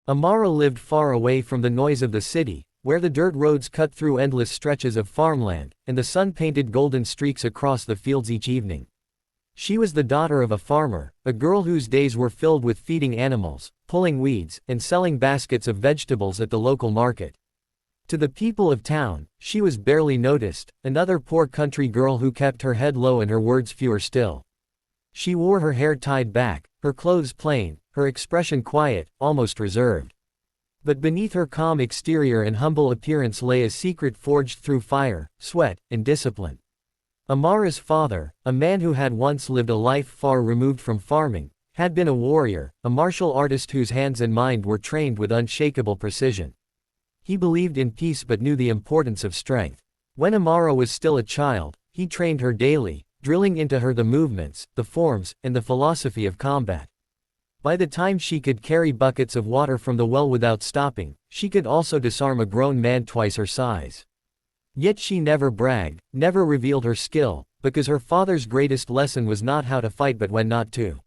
Amara lived far away from the noise of the city, where the dirt roads cut through endless stretches of farmland, and the sun painted golden streaks across the fields each evening. She was the daughter of a farmer, a girl whose days were filled with feeding animals, pulling weeds, and selling baskets of vegetables at the local market. To the people of town, she was barely noticed, another poor country girl who kept her head low and her words fewer still. She wore her hair tied back, her clothes plain, her expression quiet, almost reserved. But beneath her calm exterior and humble appearance lay a secret forged through fire, sweat, and discipline. Amara's father, a man who had once lived a life far removed from farming, had been a warrior, a martial artist whose hands and mind were trained with unshakable precision. He believed in peace but knew the importance of strength. When Amara was still a child, he trained her daily, drilling into her the movements, the forms, and the philosophy of combat. By the time she could carry buckets of water from the well without stopping, she could also disarm a grown man twice her size. Yet she never bragged, never revealed her skill, because her father's greatest lesson was not how to fight but when not to.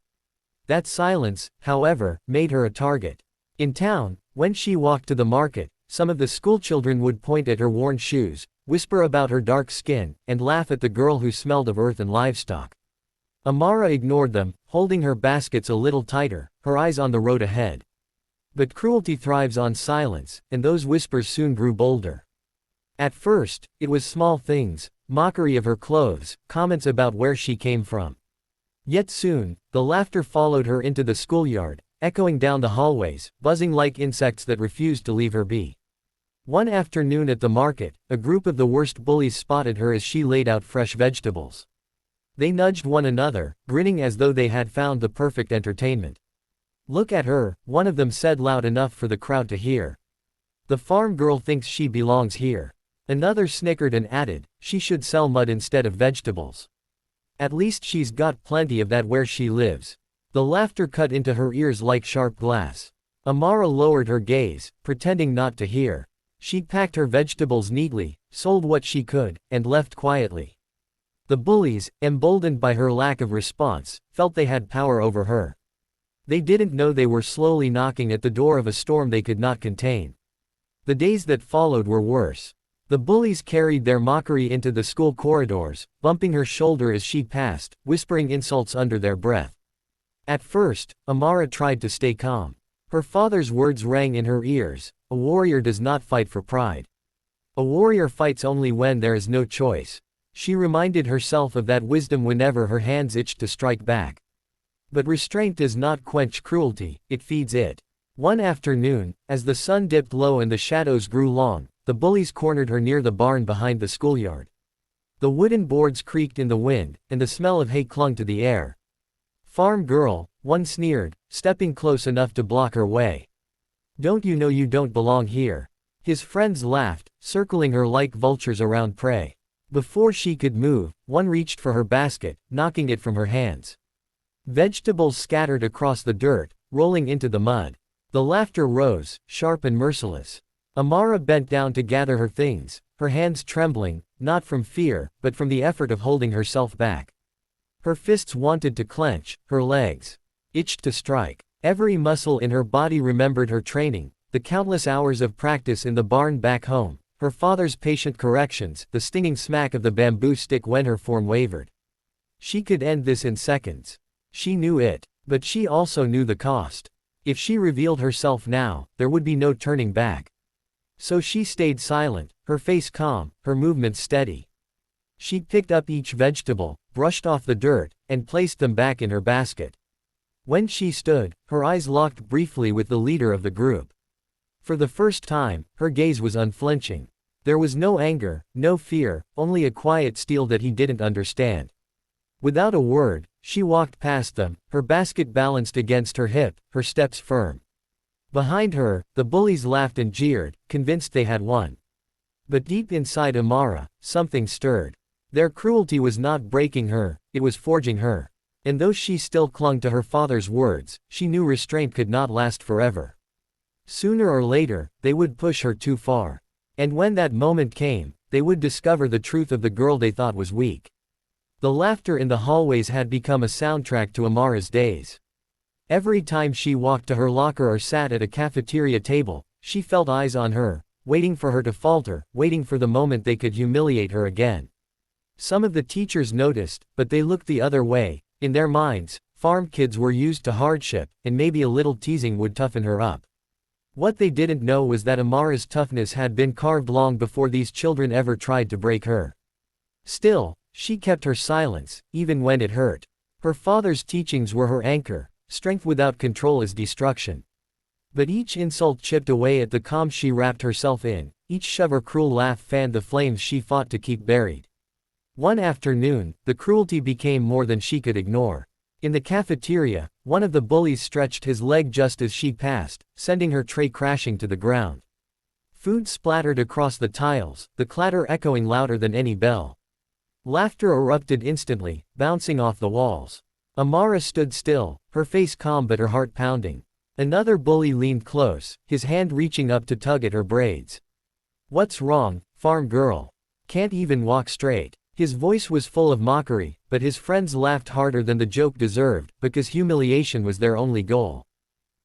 That silence, however, made her a target. In town, when she walked to the market, some of the schoolchildren would point at her worn shoes, whisper about her dark skin, and laugh at the girl who smelled of earth and livestock. Amara ignored them, holding her baskets a little tighter, her eyes on the road ahead. But cruelty thrives on silence, and those whispers soon grew bolder. At first, it was small things, mockery of her clothes, comments about where she came from. Yet soon, the laughter followed her into the schoolyard, echoing down the hallways, buzzing like insects that refused to leave her be. One afternoon at the market, a group of the worst bullies spotted her as she laid out fresh vegetables. They nudged one another, grinning as though they had found the perfect entertainment. "Look at her," one of them said loud enough for the crowd to hear. "The farm girl thinks she belongs here." Another snickered and added, "She should sell mud instead of vegetables. At least she's got plenty of that where she lives." The laughter cut into her ears like sharp glass. Amara lowered her gaze, pretending not to hear. She packed her vegetables neatly, sold what she could, and left quietly. The bullies, emboldened by her lack of response, felt they had power over her. They didn't know they were slowly knocking at the door of a storm they could not contain. The days that followed were worse. The bullies carried their mockery into the school corridors, bumping her shoulder as she passed, whispering insults under their breath. At first, Amara tried to stay calm. Her father's words rang in her ears, "A warrior does not fight for pride. A warrior fights only when there is no choice." She reminded herself of that wisdom whenever her hands itched to strike back. But restraint does not quench cruelty, it feeds it. One afternoon, as the sun dipped low and the shadows grew long, the bullies cornered her near the barn behind the schoolyard. The wooden boards creaked in the wind, and the smell of hay clung to the air. "Farm girl," one sneered, stepping close enough to block her way. "Don't you know you don't belong here?" His friends laughed, circling her like vultures around prey. Before she could move, one reached for her basket, knocking it from her hands. Vegetables scattered across the dirt, rolling into the mud. The laughter rose, sharp and merciless. Amara bent down to gather her things, her hands trembling, not from fear, but from the effort of holding herself back. Her fists wanted to clench, her legs itched to strike. Every muscle in her body remembered her training, the countless hours of practice in the barn back home, her father's patient corrections, the stinging smack of the bamboo stick when her form wavered. She could end this in seconds. She knew it, but she also knew the cost. If she revealed herself now, there would be no turning back. So she stayed silent, her face calm, her movements steady. She picked up each vegetable, brushed off the dirt, and placed them back in her basket. When she stood, her eyes locked briefly with the leader of the group. For the first time, her gaze was unflinching. There was no anger, no fear, only a quiet steel that he didn't understand. Without a word, she walked past them, her basket balanced against her hip, her steps firm. Behind her, the bullies laughed and jeered, convinced they had won. But deep inside Amara, something stirred. Their cruelty was not breaking her, it was forging her. And though she still clung to her father's words, she knew restraint could not last forever. Sooner or later, they would push her too far. And when that moment came, they would discover the truth of the girl they thought was weak. The laughter in the hallways had become a soundtrack to Amara's days. Every time she walked to her locker or sat at a cafeteria table, she felt eyes on her, waiting for her to falter, waiting for the moment they could humiliate her again. Some of the teachers noticed, but they looked the other way. In their minds, farm kids were used to hardship, and maybe a little teasing would toughen her up. What they didn't know was that Amara's toughness had been carved long before these children ever tried to break her. Still, she kept her silence, even when it hurt. Her father's teachings were her anchor. Strength without control is destruction. But each insult chipped away at the calm she wrapped herself in. Each shove or cruel laugh fanned the flames she fought to keep buried. One afternoon, the cruelty became more than she could ignore. In the cafeteria, one of the bullies stretched his leg just as she passed, sending her tray crashing to the ground. Food splattered across the tiles, the clatter echoing louder than any bell. Laughter erupted instantly, bouncing off the walls. Amara stood still, her face calm but her heart pounding. Another bully leaned close, his hand reaching up to tug at her braids. "What's wrong, farm girl? Can't even walk straight." His voice was full of mockery, but his friends laughed harder than the joke deserved, because humiliation was their only goal.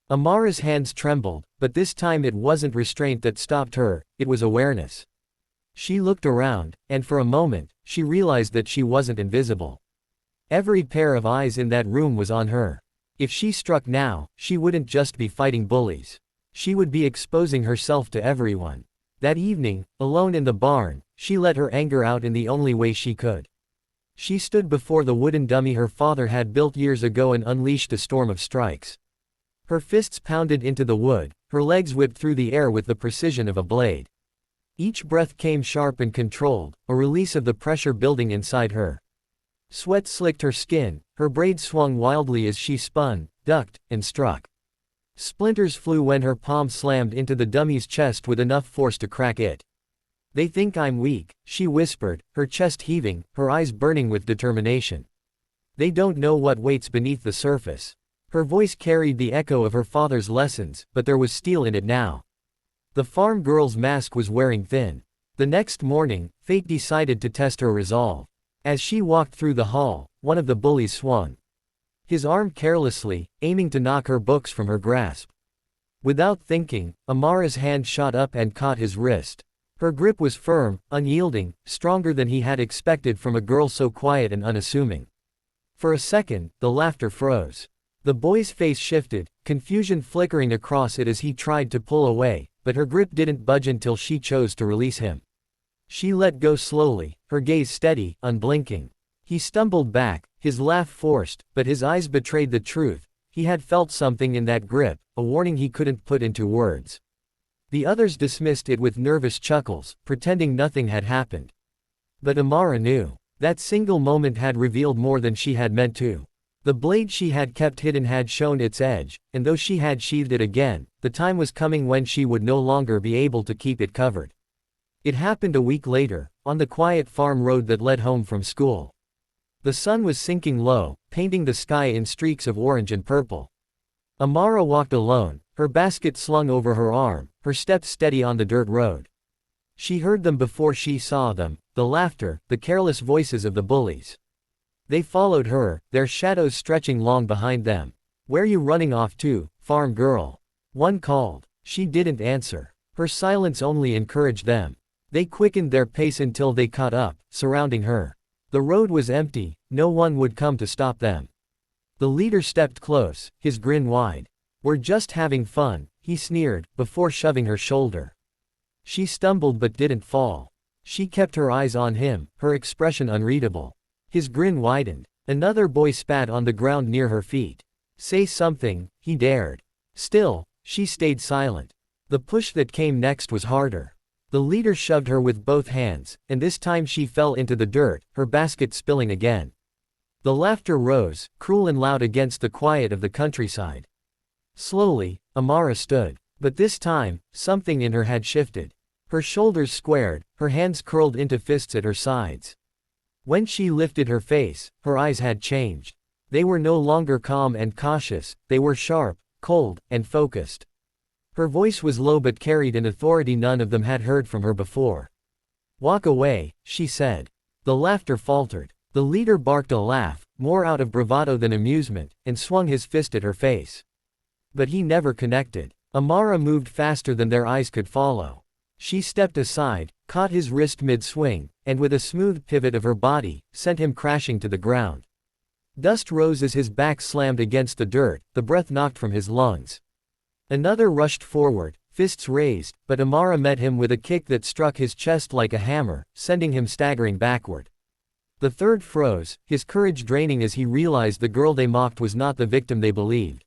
Amara's hands trembled, but this time it wasn't restraint that stopped her, it was awareness. She looked around, and for a moment, she realized that she wasn't invisible. Every pair of eyes in that room was on her. If she struck now, she wouldn't just be fighting bullies. She would be exposing herself to everyone. That evening, alone in the barn, she let her anger out in the only way she could. She stood before the wooden dummy her father had built years ago and unleashed a storm of strikes. Her fists pounded into the wood, her legs whipped through the air with the precision of a blade. Each breath came sharp and controlled, a release of the pressure building inside her. Sweat slicked her skin, her braids swung wildly as she spun, ducked, and struck. Splinters flew when her palm slammed into the dummy's chest with enough force to crack it. "They think I'm weak," she whispered, her chest heaving, her eyes burning with determination. "They don't know what waits beneath the surface." Her voice carried the echo of her father's lessons, but there was steel in it now. The farm girl's mask was wearing thin. The next morning, fate decided to test her resolve. As she walked through the hall, one of the bullies swung his arm carelessly, aiming to knock her books from her grasp. Without thinking, Amara's hand shot up and caught his wrist. Her grip was firm, unyielding, stronger than he had expected from a girl so quiet and unassuming. For a second, the laughter froze. The boy's face shifted, confusion flickering across it as he tried to pull away, but her grip didn't budge until she chose to release him. She let go slowly, her gaze steady, unblinking. He stumbled back, his laugh forced, but his eyes betrayed the truth. He had felt something in that grip, a warning he couldn't put into words. The others dismissed it with nervous chuckles, pretending nothing had happened. But Amara knew. That single moment had revealed more than she had meant to. The blade she had kept hidden had shown its edge, and though she had sheathed it again, the time was coming when she would no longer be able to keep it covered. It happened a week later, on the quiet farm road that led home from school. The sun was sinking low, painting the sky in streaks of orange and purple. Amara walked alone, her basket slung over her arm, her steps steady on the dirt road. She heard them before she saw them, the laughter, the careless voices of the bullies. They followed her, their shadows stretching long behind them. "Where you running off to, farm girl?" one called. She didn't answer. Her silence only encouraged them. They quickened their pace until they caught up, surrounding her. The road was empty, no one would come to stop them. The leader stepped close, his grin wide. "We're just having fun," he sneered, before shoving her shoulder. She stumbled but didn't fall. She kept her eyes on him, her expression unreadable. His grin widened. Another boy spat on the ground near her feet. "Say something," he dared. Still, she stayed silent. The push that came next was harder. The leader shoved her with both hands, and this time she fell into the dirt, her basket spilling again. The laughter rose, cruel and loud against the quiet of the countryside. Slowly, Amara stood. But this time, something in her had shifted. Her shoulders squared, her hands curled into fists at her sides. When she lifted her face, her eyes had changed. They were no longer calm and cautious, they were sharp, cold, and focused. Her voice was low but carried an authority none of them had heard from her before. "Walk away," she said. The laughter faltered. The leader barked a laugh, more out of bravado than amusement, and swung his fist at her face. But he never connected. Amara moved faster than their eyes could follow. She stepped aside, caught his wrist mid-swing, and with a smooth pivot of her body, sent him crashing to the ground. Dust rose as his back slammed against the dirt, the breath knocked from his lungs. Another rushed forward, fists raised, but Amara met him with a kick that struck his chest like a hammer, sending him staggering backward. The third froze, his courage draining as he realized the girl they mocked was not the victim they believed.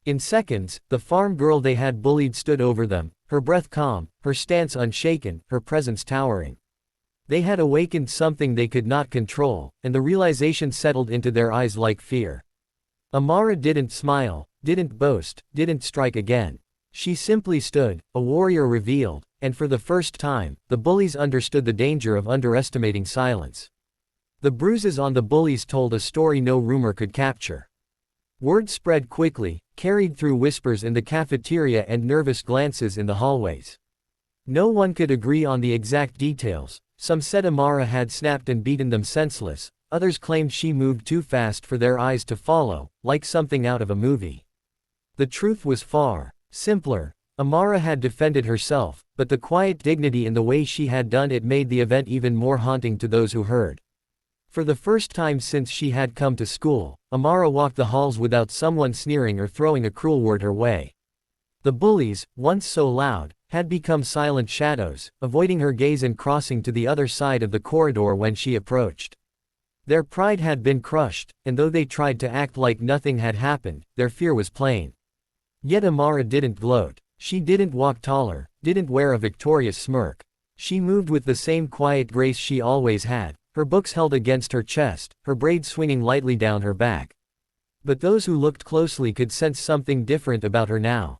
In seconds, the farm girl they had bullied stood over them, her breath calm, her stance unshaken, her presence towering. They had awakened something they could not control, and the realization settled into their eyes like fear. Amara didn't smile, didn't boast, didn't strike again. She simply stood, a warrior revealed, and for the first time, the bullies understood the danger of underestimating silence. The bruises on the bullies told a story no rumor could capture. Word spread quickly, carried through whispers in the cafeteria and nervous glances in the hallways. No one could agree on the exact details. Some said Amara had snapped and beaten them senseless, others claimed she moved too fast for their eyes to follow, like something out of a movie. The truth was far simpler. Amara had defended herself, but the quiet dignity in the way she had done it made the event even more haunting to those who heard. For the first time since she had come to school, Amara walked the halls without someone sneering or throwing a cruel word her way. The bullies, once so loud, had become silent shadows, avoiding her gaze and crossing to the other side of the corridor when she approached. Their pride had been crushed, and though they tried to act like nothing had happened, their fear was plain. Yet Amara didn't gloat. She didn't walk taller, didn't wear a victorious smirk. She moved with the same quiet grace she always had, her books held against her chest, her braids swinging lightly down her back. But those who looked closely could sense something different about her now.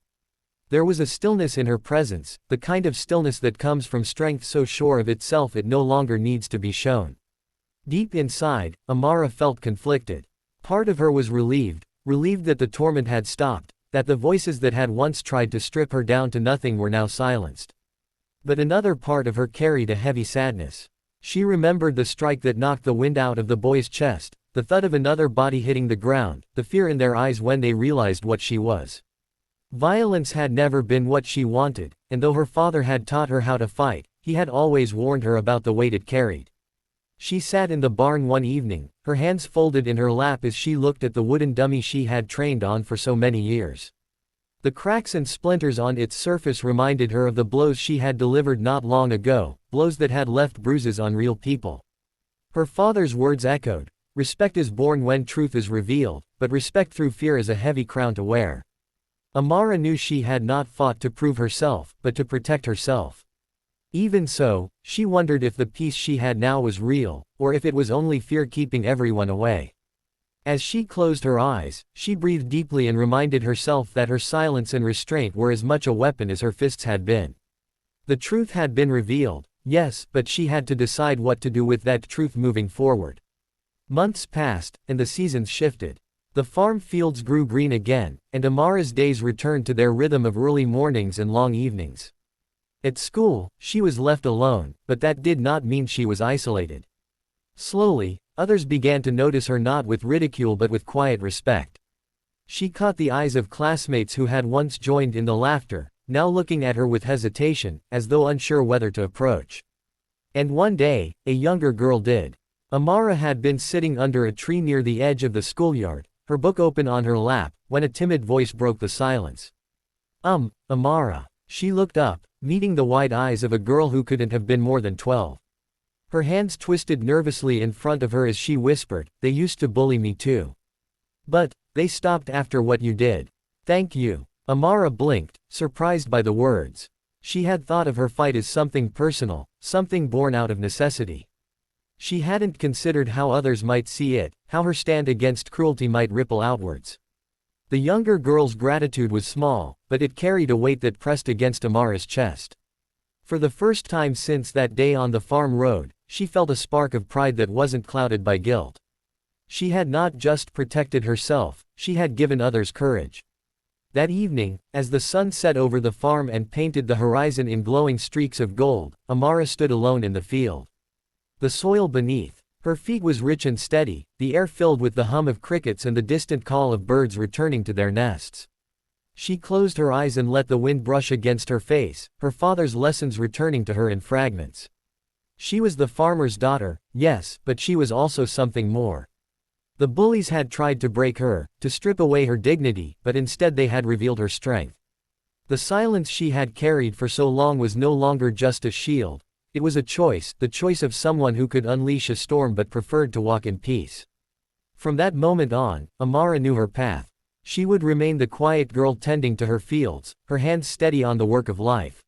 There was a stillness in her presence, the kind of stillness that comes from strength so sure of itself it no longer needs to be shown. Deep inside, Amara felt conflicted. Part of her was relieved that the torment had stopped, that the voices that had once tried to strip her down to nothing were now silenced. But another part of her carried a heavy sadness. She remembered the strike that knocked the wind out of the boy's chest, the thud of another body hitting the ground, the fear in their eyes when they realized what she was. Violence had never been what she wanted, and though her father had taught her how to fight, he had always warned her about the weight it carried. She sat in the barn one evening, her hands folded in her lap as she looked at the wooden dummy she had trained on for so many years. The cracks and splinters on its surface reminded her of the blows she had delivered not long ago, blows that had left bruises on real people. Her father's words echoed, "Respect is born when truth is revealed, but respect through fear is a heavy crown to wear." Amara knew she had not fought to prove herself, but to protect herself. Even so, she wondered if the peace she had now was real, or if it was only fear keeping everyone away. As she closed her eyes, she breathed deeply and reminded herself that her silence and restraint were as much a weapon as her fists had been. The truth had been revealed, yes, but she had to decide what to do with that truth moving forward. Months passed, and the seasons shifted. The farm fields grew green again, and Amara's days returned to their rhythm of early mornings and long evenings. At school, she was left alone, but that did not mean she was isolated. Slowly, others began to notice her not with ridicule but with quiet respect. She caught the eyes of classmates who had once joined in the laughter, now looking at her with hesitation, as though unsure whether to approach. And one day, a younger girl did. Amara had been sitting under a tree near the edge of the schoolyard, her book open on her lap, when a timid voice broke the silence. Amara." She looked up, meeting the wide eyes of a girl who couldn't have been more than 12. Her hands twisted nervously in front of her as she whispered, "They used to bully me too. But they stopped after what you did. Thank you." Amara blinked, surprised by the words. She had thought of her fight as something personal, something born out of necessity. She hadn't considered how others might see it, how her stand against cruelty might ripple outwards. The younger girl's gratitude was small, but it carried a weight that pressed against Amara's chest. For the first time since that day on the farm road, she felt a spark of pride that wasn't clouded by guilt. She had not just protected herself, she had given others courage. That evening, as the sun set over the farm and painted the horizon in glowing streaks of gold, Amara stood alone in the field. The soil beneath Her feet was rich and steady, the air filled with the hum of crickets and the distant call of birds returning to their nests. She closed her eyes and let the wind brush against her face, her father's lessons returning to her in fragments. She was the farmer's daughter, yes, but she was also something more. The bullies had tried to break her, to strip away her dignity, but instead they had revealed her strength. The silence she had carried for so long was no longer just a shield. It was a choice, the choice of someone who could unleash a storm but preferred to walk in peace. From that moment on, Amara knew her path. She would remain the quiet girl tending to her fields, her hands steady on the work of life.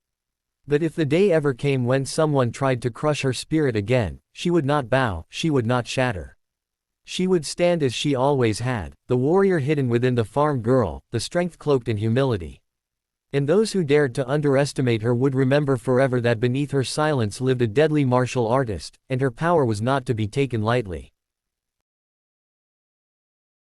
But if the day ever came when someone tried to crush her spirit again, she would not bow, she would not shatter. She would stand as she always had, the warrior hidden within the farm girl, the strength cloaked in humility. And those who dared to underestimate her would remember forever that beneath her silence lived a deadly martial artist, and her power was not to be taken lightly.